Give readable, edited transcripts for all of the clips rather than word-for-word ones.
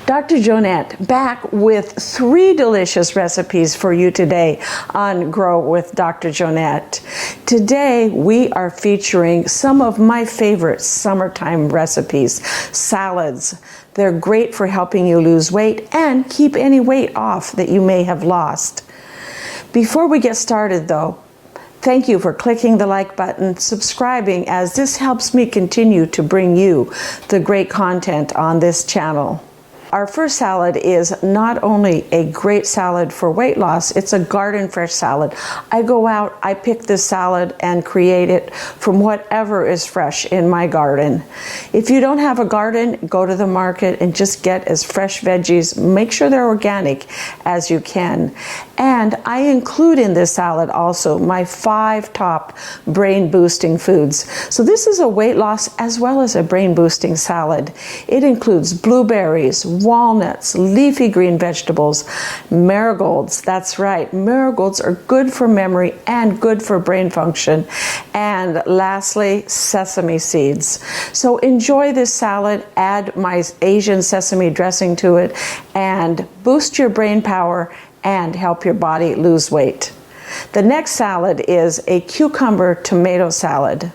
Dr. 𝐂𝐮𝐝 back with 3 delicious recipes for you today on Grow with Dr. 𝐂𝐮𝐝. Today we are featuring some of my favorite summertime recipes, salads. They're great for helping you lose weight and keep any weight off that you may have lost. Before we get started though, thank you for clicking the like button, subscribing, as this helps me continue to bring you the great content on this channel. Our first salad is not only a great salad for weight loss, it's a garden fresh salad. I go out, I pick this salad and create it from whatever is fresh in my garden. If you don't have a garden, go to the market and just get as fresh veggies. Make sure they're organic as you can. And I include in this salad also my 5 top brain boosting foods. So this is a weight loss as well as a brain boosting salad. It includes blueberries, walnuts, leafy green vegetables, marigolds. That's right, marigolds are good for memory and good for brain function. And lastly, sesame seeds. So enjoy this salad, add my Asian sesame dressing to it, and boost your brain power and help your body lose weight. The next salad is a cucumber tomato salad.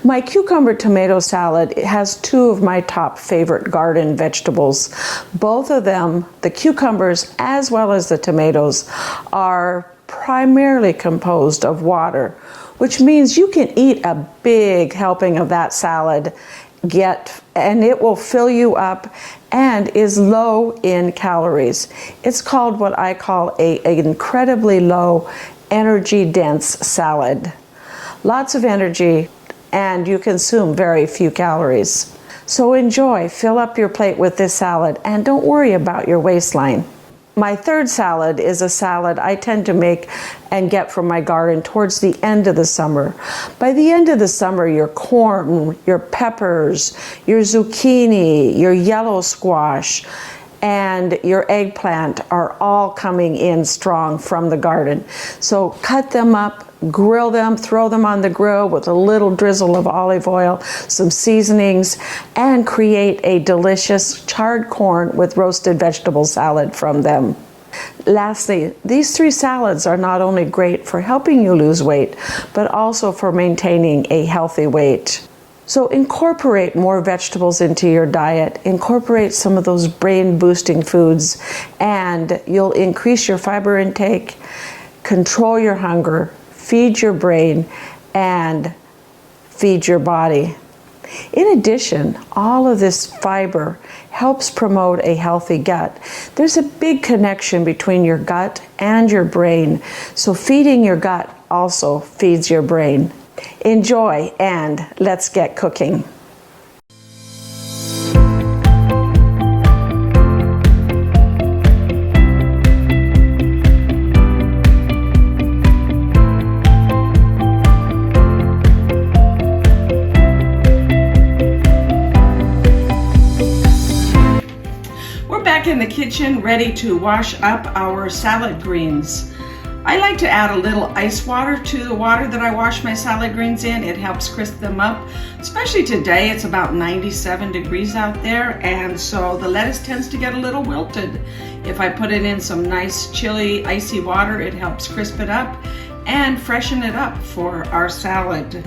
My cucumber tomato salad has 2 of my top favorite garden vegetables. Both of them, the cucumbers as well as the tomatoes, are primarily composed of water, which means you can eat a big helping of that salad, and it will fill you up and is low in calories. It's called what I call an incredibly low energy dense salad. Lots of energy, and you consume very few calories. So enjoy, fill up your plate with this salad, and don't worry about your waistline. My third salad is a salad I tend to make and get from my garden towards the end of the summer. By the end of the summer, your corn, your peppers, your zucchini, your yellow squash, and your eggplant are all coming in strong from the garden. So cut them up, grill them, throw them on the grill with a little drizzle of olive oil, some seasonings, and create a delicious charred corn with roasted vegetable salad from them. Lastly, these 3 salads are not only great for helping you lose weight, but also for maintaining a healthy weight. So incorporate more vegetables into your diet, incorporate some of those brain boosting foods, and you'll increase your fiber intake, control your hunger, feed your brain, and feed your body. In addition, all of this fiber helps promote a healthy gut. There's a big connection between your gut and your brain, so feeding your gut also feeds your brain. Enjoy, and let's get cooking. We're back in the kitchen ready to wash up our salad greens. I like to add a little ice water to the water that I wash my salad greens in. It helps crisp them up, especially today. It's about 97 degrees out there, and so the lettuce tends to get a little wilted. If I put it in some nice chilly icy water, it helps crisp it up and freshen it up for our salad.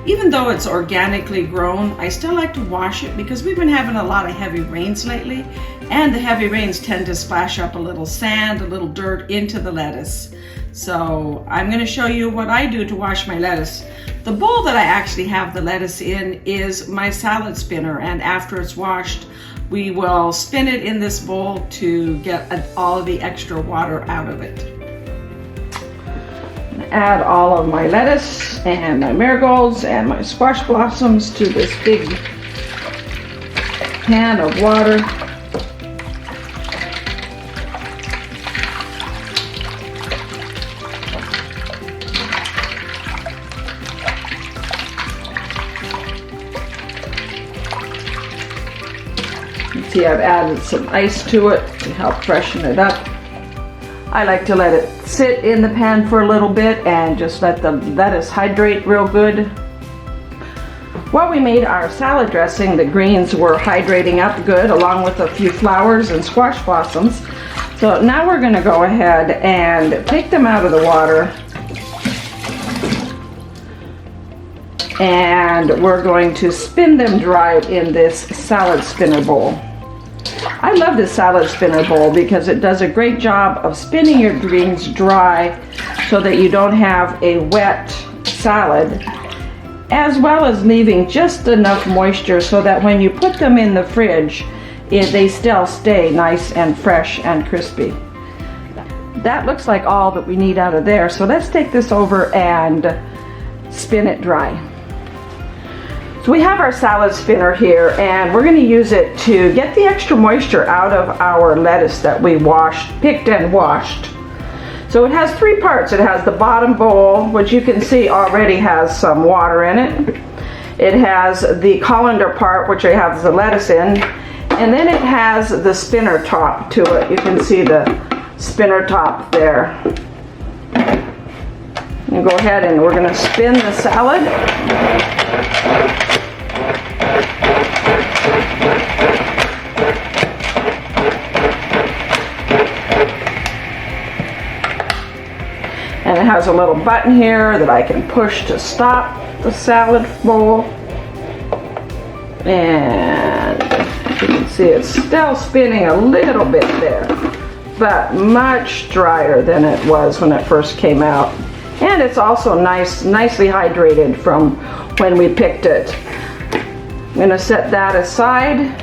Even though it's organically grown, I still like to wash it because we've been having a lot of heavy rains lately, and the heavy rains tend to splash up a little sand, a little dirt into the lettuce. So I'm going to show you what I do to wash my lettuce. The bowl that I actually have the lettuce in is my salad spinner, and after it's washed, we will spin it in this bowl to get all of the extra water out of it. Add all of my lettuce and my marigolds and my squash blossoms to this big pan of water. See, I've added some ice to it to help freshen it up. I like to let it sit in the pan for a little bit and just let the lettuce hydrate real good. While we made our salad dressing, the greens were hydrating up good along with a few flowers and squash blossoms. So now we're going to go ahead and take them out of the water. And we're going to spin them dry in this salad spinner bowl. I love this salad spinner bowl because it does a great job of spinning your greens dry so that you don't have a wet salad, as well as leaving just enough moisture so that when you put them in the fridge, they still stay nice and fresh and crispy. That looks like all that we need out of there, so let's take this over and spin it dry. So we have our salad spinner here, and we're going to use it to get the extra moisture out of our lettuce that we picked and washed. So it has three parts. It has the bottom bowl, which you can see already has some water in it. It has the colander part, which has the lettuce in, and then it has the spinner top to it. You can see the spinner top there. You go ahead and we're going to spin the salad. And it has a little button here that I can push to stop the salad bowl. And you can see it's still spinning a little bit there, but much drier than it was when it first came out. And it's also nicely hydrated from when we picked it. I'm going to set that aside.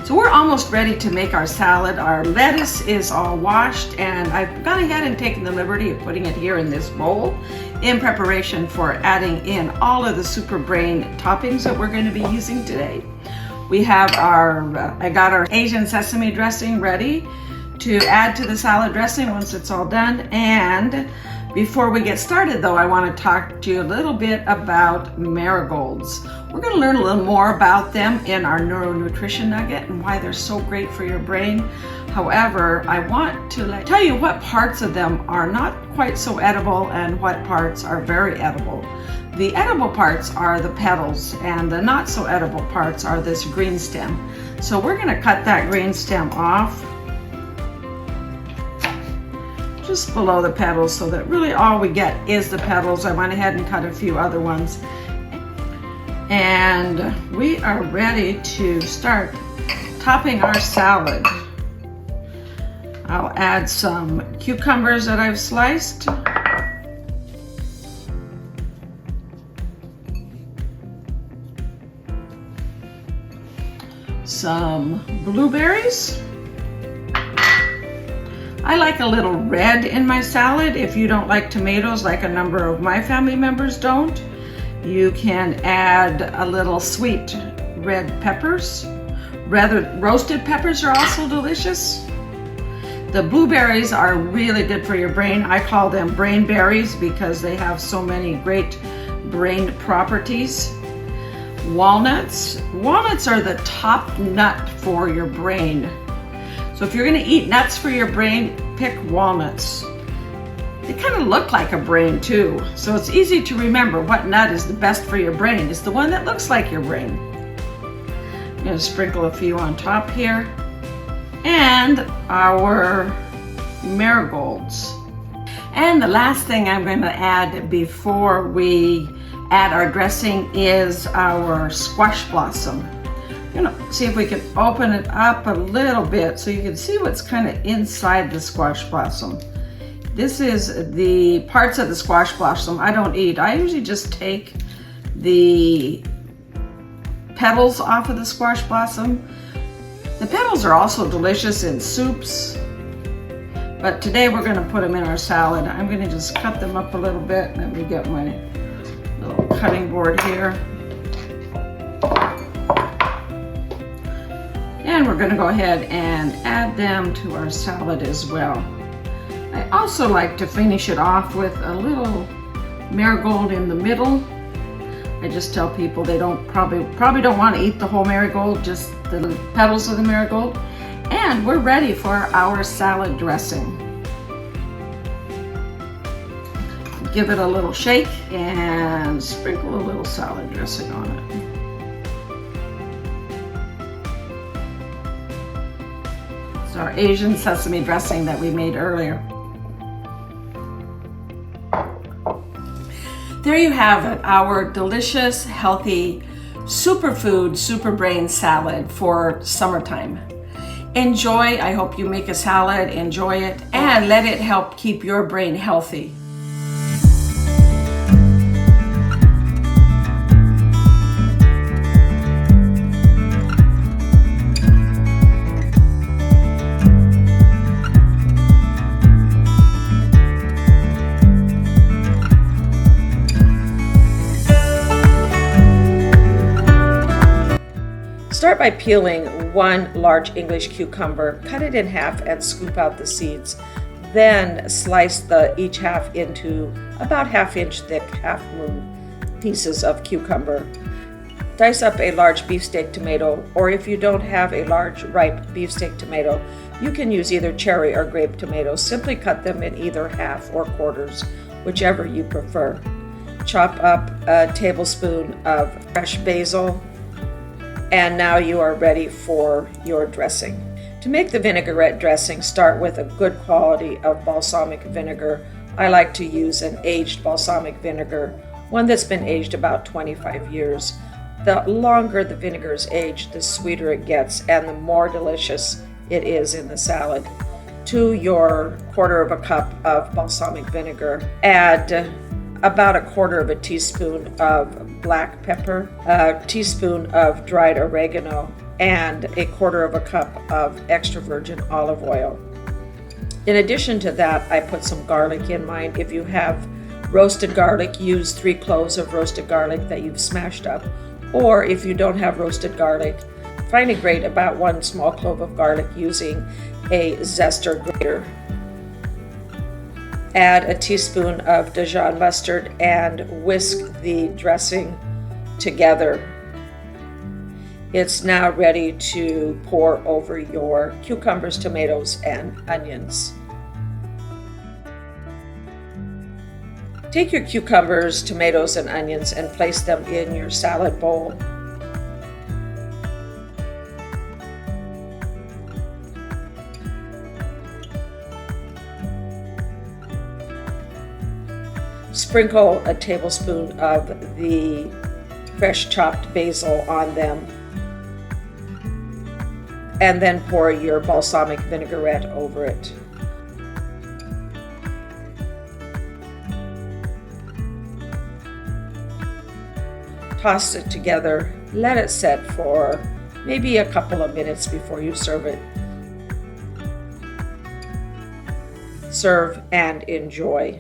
So we're almost ready to make our salad. Our lettuce is all washed, and I've gone ahead and taken the liberty of putting it here in this bowl in preparation for adding in all of the super brain toppings that we're going to be using today. We have I got our Asian sesame dressing ready to add to the salad dressing once it's all done. And before we get started though, I want to talk to you a little bit about marigolds. We're going to learn a little more about them in our neuronutrition nugget and why they're so great for your brain. However, I want to tell you what parts of them are not quite so edible and what parts are very edible. The edible parts are the petals, and the not so edible parts are this green stem. So we're going to cut that green stem off just below the petals so that really all we get is the petals. I went ahead and cut a few other ones. And we are ready to start topping our salad. I'll add some cucumbers that I've sliced. Some blueberries. I like a little red in my salad. If you don't like tomatoes like a number of my family members don't, you can add a little sweet red peppers. Roasted peppers are also delicious. The blueberries are really good for your brain. I call them brain berries because they have so many great brain properties. Walnuts. Walnuts are the top nut for your brain. So if you're going to eat nuts for your brain, pick walnuts. They kind of look like a brain too, so it's easy to remember what nut is the best for your brain. It's the one that looks like your brain. I'm going to sprinkle a few on top here. And our marigolds. And the last thing I'm going to add before we add our dressing is our squash blossom. I'm gonna see if we can open it up a little bit so you can see what's kind of inside the squash blossom. This is the parts of the squash blossom I don't eat. I usually just take the petals off of the squash blossom. The petals are also delicious in soups, but today we're going to put them in our salad. I'm going to just cut them up a little bit. Let me get my little cutting board here. And we're going to go ahead and add them to our salad as well. I also like to finish it off with a little marigold in the middle. I just tell people they probably don't want to eat the whole marigold, just the petals of the marigold. And we're ready for our salad dressing. Give it a little shake and sprinkle a little salad dressing on it. It's our Asian sesame dressing that we made earlier. There you have it, our delicious, healthy, superfood, super brain salad for summertime. Enjoy. I hope you make a salad, enjoy it, and let it help keep your brain healthy. Start by peeling one large English cucumber, cut it in half and scoop out the seeds. Then slice each half into about 1/2 inch thick, half-moon pieces of cucumber. Dice up a large beefsteak tomato, or if you don't have a large ripe beefsteak tomato, you can use either cherry or grape tomatoes. Simply cut them in either half or quarters, whichever you prefer. Chop up a tablespoon of fresh basil, and now you are ready for your dressing. To make the vinaigrette dressing, start with a good quality of balsamic vinegar. I like to use an aged balsamic vinegar, one that's been aged about 25 years. The longer the vinegar is aged, the sweeter it gets and the more delicious it is in the salad. To your 1/4 cup of balsamic vinegar, add about 1/4 teaspoon of black pepper, a teaspoon of dried oregano, and 1/4 cup of extra virgin olive oil. In addition to that, I put some garlic in mine. If you have roasted garlic, use 3 cloves of roasted garlic that you've smashed up. Or if you don't have roasted garlic, finely grate about 1 small clove of garlic using a zester grater. Add a teaspoon of Dijon mustard and whisk the dressing together. It's now ready to pour over your cucumbers, tomatoes, and onions. Take your cucumbers, tomatoes, and onions and place them in your salad bowl. Sprinkle a tablespoon of the fresh chopped basil on them, and then pour your balsamic vinaigrette over it. Toss it together, let it set for maybe a couple of minutes before you serve it. Serve and enjoy.